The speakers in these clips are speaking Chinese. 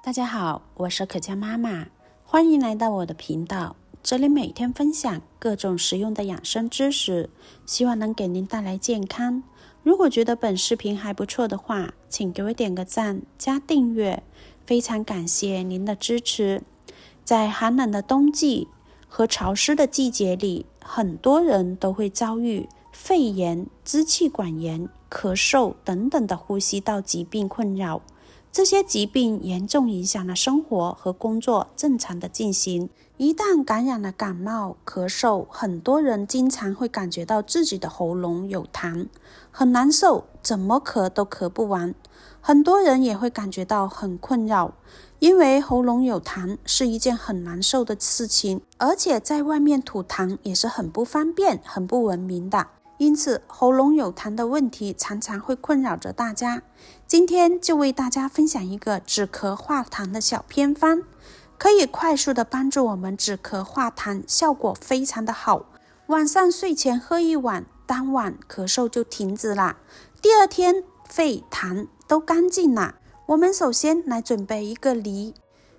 大家好，我是可嘉妈妈，欢迎来到我的频道。这里每天分享各种实用的养生知识，希望能给您带来健康。如果觉得本视频还不错的话，请给我点个赞加订阅，非常感谢您的支持。在寒冷的冬季和潮湿的季节里，很多人都会遭遇肺炎、支气管炎、咳嗽等等的呼吸道疾病困扰。这些疾病严重影响了生活和工作正常的进行。一旦感染了感冒、咳嗽，很多人经常会感觉到自己的喉咙有痰，很难受，怎么咳都咳不完。很多人也会感觉到很困扰，因为喉咙有痰是一件很难受的事情，而且在外面吐痰也是很不方便、很不文明的。因此，喉咙有痰的问题常常会困扰着大家。今天就为大家分享一个止咳化痰的小偏方，可以快速的帮助我们止咳化痰，效果非常的好。晚上睡前喝一碗，当晚咳嗽就停止了，第二天肺痰都干净了。我们首先来准备一个梨。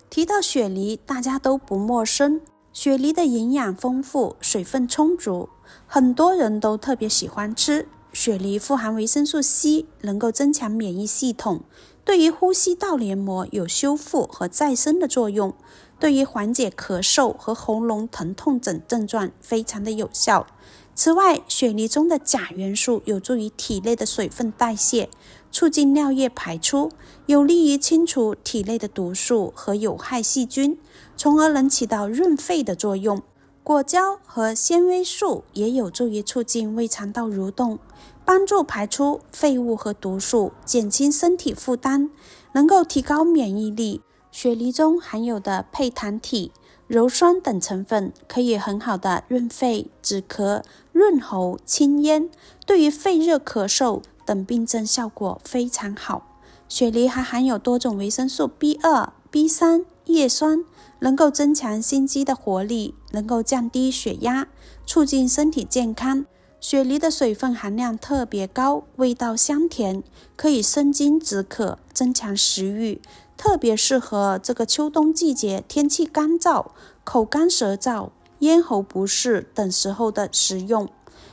提到雪梨，大家都不陌生。雪梨的营养丰富，水分充足，很多人都特别喜欢吃。雪梨富含维生素 C， 能够增强免疫系统，对于呼吸道黏膜有修复和再生的作用，对于缓解咳嗽和喉咙疼痛等症状非常的有效。此外，雪梨中的钾元素有助于体内的水分代谢，促进尿液排出，有利于清除体内的毒素和有害细菌，从而能起到润肺的作用。果胶和纤维素也有助于促进胃肠道蠕动，帮助排出废物和毒素，减轻身体负担，能够提高免疫力。雪梨中含有的配糖体、鞣酸等成分可以很好的润肺、止咳、润喉、清咽，对于肺热咳嗽等病症效果非常好。雪梨还含有多种维生素 B2、B3、叶酸，能够增强心肌的活力，能够降低血压，促进身体健康。雪梨的水分含量特别高，味道香甜，可以生津止渴，增强食欲，特别适合这个秋冬季节天气干燥、口干舌燥、咽喉不适等时候的食用。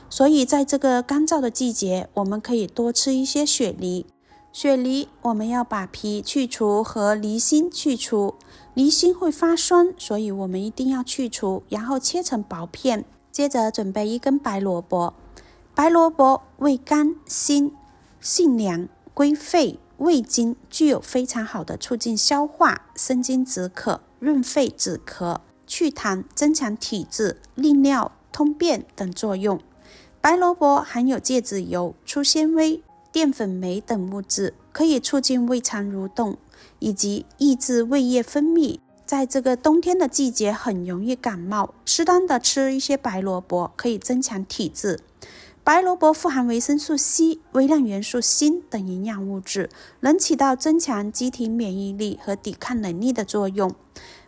所以在这个干燥的季节，我们可以多吃一些雪梨。雪梨我们要把皮去除和梨心去除，梨心会发酸，所以我们一定要去除，然后切成薄片。接着准备一根白萝卜。白萝卜味甘辛，性凉，归肺胃经，具有非常好的促进消化、生津止渴、润肺止咳、祛痰、增强体质、利尿、通便等作用。白萝卜含有芥子油、粗纤维、淀粉酶等物质，可以促进胃肠蠕动，以及抑制胃液分泌。在这个冬天的季节很容易感冒，适当的吃一些白萝卜可以增强体质。白萝卜富含维生素 C、微量元素锌等营养物质，能起到增强机体免疫力和抵抗能力的作用。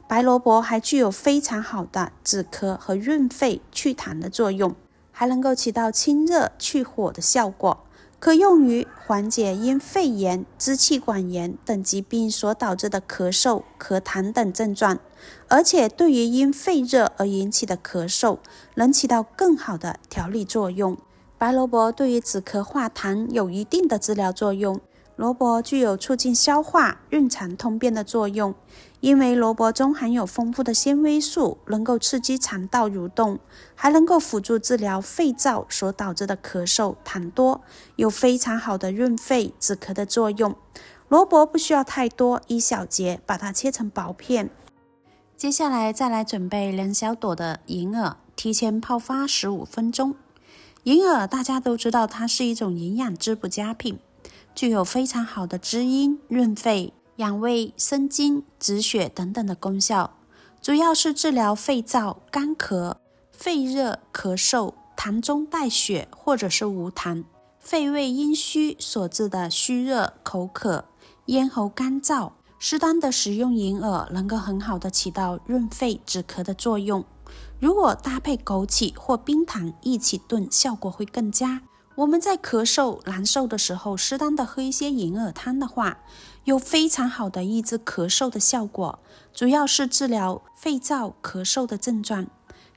白萝卜还具有非常好的止咳和润肺祛痰的作用，还能够起到清热去火的效果，可用于缓解因肺炎、支气管炎等疾病所导致的咳嗽、咳痰等症状，而且对于因肺热而引起的咳嗽，能起到更好的调理作用。白萝卜对于止咳化痰有一定的治疗作用。萝卜具有促进消化、润肠通便的作用，因为萝卜中含有丰富的纤维素，能够刺激肠道蠕动，还能够辅助治疗肺燥所导致的咳嗽、痰多，有非常好的润肺止咳的作用。萝卜不需要太多，一小节，把它切成薄片。接下来再来准备2小朵的银耳，提前泡发15分钟。银耳大家都知道，它是一种营养滋补佳品，具有非常好的滋阴、润肺、养胃、生津、止血等等的功效，主要是治疗肺燥、干咳、肺热、咳嗽、痰中带血或者是无痰、肺胃阴虚所致的虚热、口渴、咽喉干燥。适当的食用银耳能够很好的起到润肺止咳的作用，如果搭配枸杞或冰糖一起炖，效果会更佳。我们在咳嗽难受的时候，适当的喝一些银耳汤的话，有非常好的抑制咳嗽的效果，主要是治疗肺燥咳嗽的症状，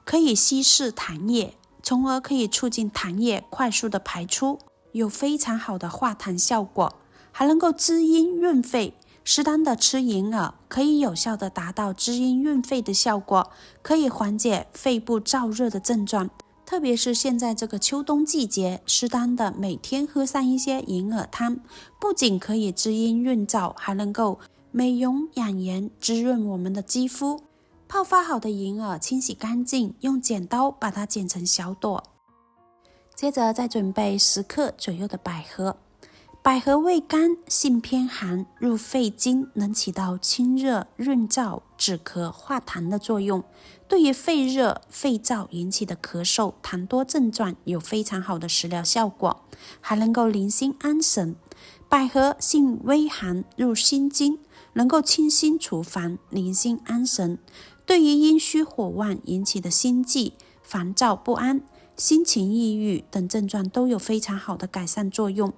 可以稀释痰液，从而可以促进痰液快速的排出，有非常好的化痰效果，还能够滋阴润肺。适当的吃银耳可以有效的达到滋阴润肺的效果，可以缓解肺部燥热的症状。特别是现在这个秋冬季节，适当的每天喝上一些银耳汤，不仅可以滋阴润燥，还能够美容养颜，滋润我们的肌肤。泡发好的银耳清洗干净，用剪刀把它剪成小朵。接着再准备10克左右的百合。百合味甘，性偏寒，入肺经，能起到清热润燥、止咳化痰的作用，对于肺热肺燥引起的咳嗽痰多症状有非常好的食疗效果，还能够宁心安神。百合性微寒，入心经，能够清心除烦、宁心安神，对于阴虚火旺引起的心悸、烦躁不安、心情抑郁等症状都有非常好的改善作用。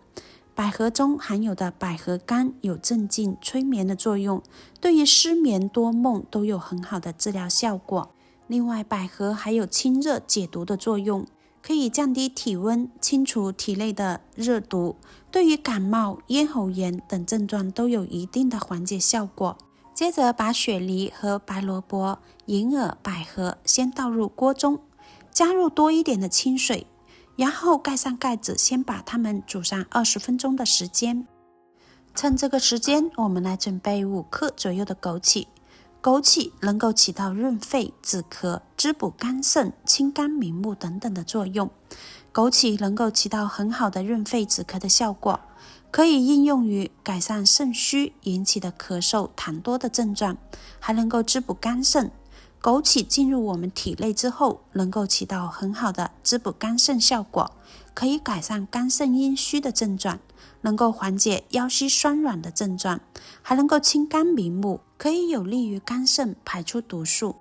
百合中含有的百合苷有镇静催眠的作用，对于失眠多梦都有很好的治疗效果。另外，百合还有清热解毒的作用，可以降低体温，清除体内的热毒，对于感冒、咽喉炎等症状都有一定的缓解效果。接着把雪梨和白萝卜、银耳、百合先倒入锅中，加入多一点的清水，然后盖上盖子，先把它们煮上20分钟的时间。趁这个时间，我们来准备5克左右的枸杞。枸杞能够起到润肺、止咳、滋补肝肾、清肝明目等等的作用。枸杞能够起到很好的润肺止咳的效果，可以应用于改善肾虚引起的咳嗽痰多的症状，还能够滋补肝肾。枸杞进入我们体内之后，能够起到很好的滋补肝肾效果，可以改善肝肾阴虚的症状，能够缓解腰膝酸软的症状，还能够清肝明目，可以有利于肝肾排出毒素。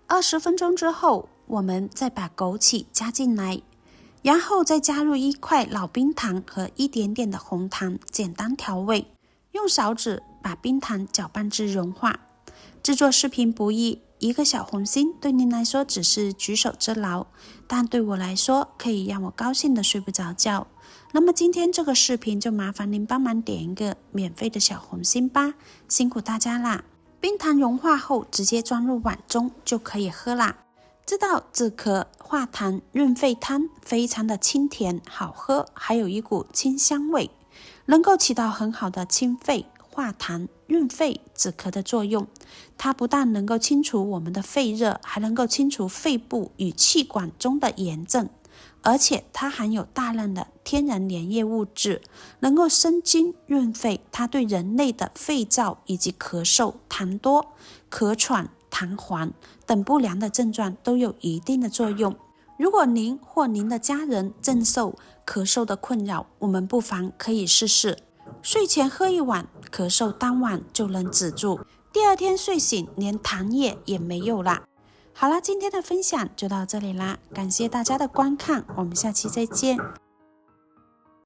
20分钟之后，我们再把枸杞加进来，然后再加入1块老冰糖和一点点的红糖，简单调味，用勺子把冰糖搅拌至融化。制作视频不易，1个小红心对您来说只是举手之劳，但对我来说可以让我高兴的睡不着觉。那么今天这个视频就麻烦您帮忙点一个免费的小红心吧，辛苦大家啦！冰糖融化后直接装入碗中就可以喝啦。知道止咳化痰润肺汤非常的清甜好喝，还有一股清香味，能够起到很好的清肺化痰润肺止咳的作用。它不但能够清除我们的肺热，还能够清除肺部与气管中的炎症，而且它含有大量的天然粘液物质，能够生津润肺。它对人类的肺燥以及咳嗽痰多、咳喘痰黄等不良的症状都有一定的作用。如果您或您的家人正受咳嗽的困扰，我们不妨可以试试睡前喝1碗，咳嗽当晚就能止住，第2天睡醒连痰液也没有啦。好啦，今天的分享就到这里啦，感谢大家的观看，我们下期再见。